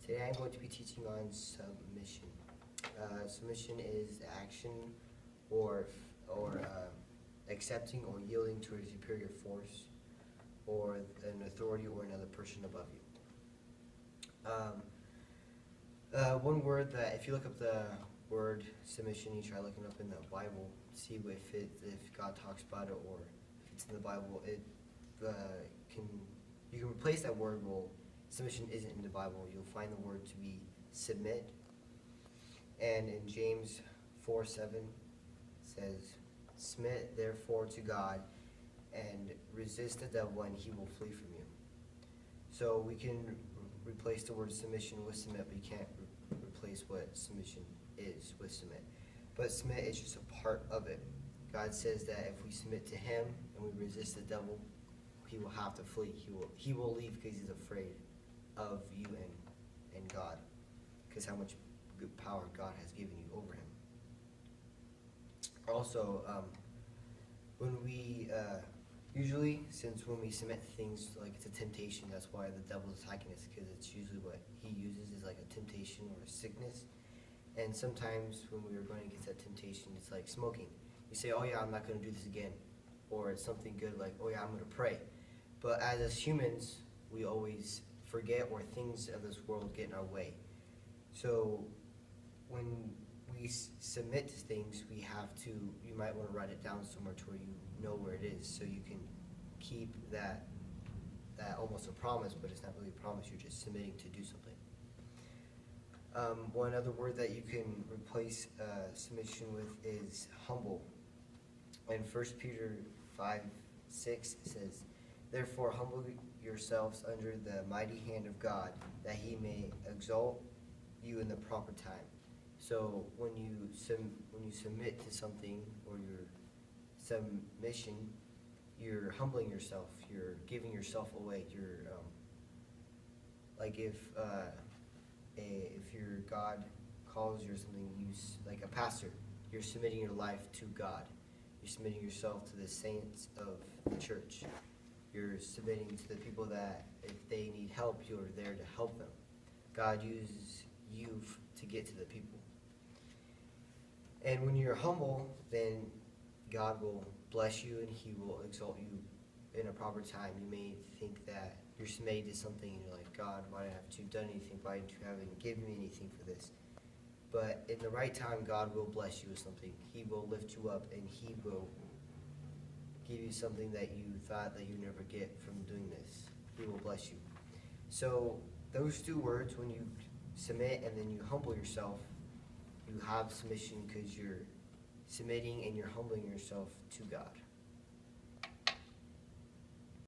Today I'm going to be teaching on submission. Submission is action or accepting or yielding to a superior force or an authority or another person above you. One word that, if you look up the word submission, you try looking up in the Bible, see if God talks about it or if it's in the Bible. You can replace that word. Well, submission isn't in the Bible. You'll find the word to be submit. And in James 4:7 says, "Submit therefore to God and resist the devil, and he will flee from you." So we can replace the word submission with submit, but you can't replace what submission is with submit. But submit is just a part of it. God says that if we submit to Him and we resist the devil, he will have to flee. He will leave because he's afraid of you and God, because how much good power God has given you over him. Also, when we usually, since when we submit to things, like it's a temptation, that's why the devil's attacking us, because it's usually what he uses is like a temptation or a sickness. And sometimes when we are going against that temptation, it's like smoking. You say, "Oh yeah, I'm not going to do this again," or it's something good like, "Oh yeah, I'm going to pray." But as humans, we always forget, or things of this world get in our way. So when we submit to things, we have to, you might want to write it down somewhere to where you know where it is, so you can keep that almost a promise, but it's not really a promise, you're just submitting to do something. One other word that you can replace submission with is humble. In 1 Peter 5:6 it says, "Therefore humble yourselves under the mighty hand of God, that he may exalt you in the proper time." So when you submit to something, or your submission, you're humbling yourself. You're giving yourself away. You're like if your God calls you or something, like a pastor, you're submitting your life to God. You're submitting yourself to the saints of the church. You're submitting to the people that if they need help, you're there to help them. God uses you to get to the people. And when you're humble, then God will bless you and he will exalt you in a proper time. You may think that you're submitting to something and you're like, "God, why haven't you done anything? Why haven't you given me anything for this?" But in the right time, God will bless you with something. He will lift you up and he will give you something that you thought that you never get from doing this. He will bless you. So those two words, when you submit and then you humble yourself, you have submission because you're submitting and you're humbling yourself to God.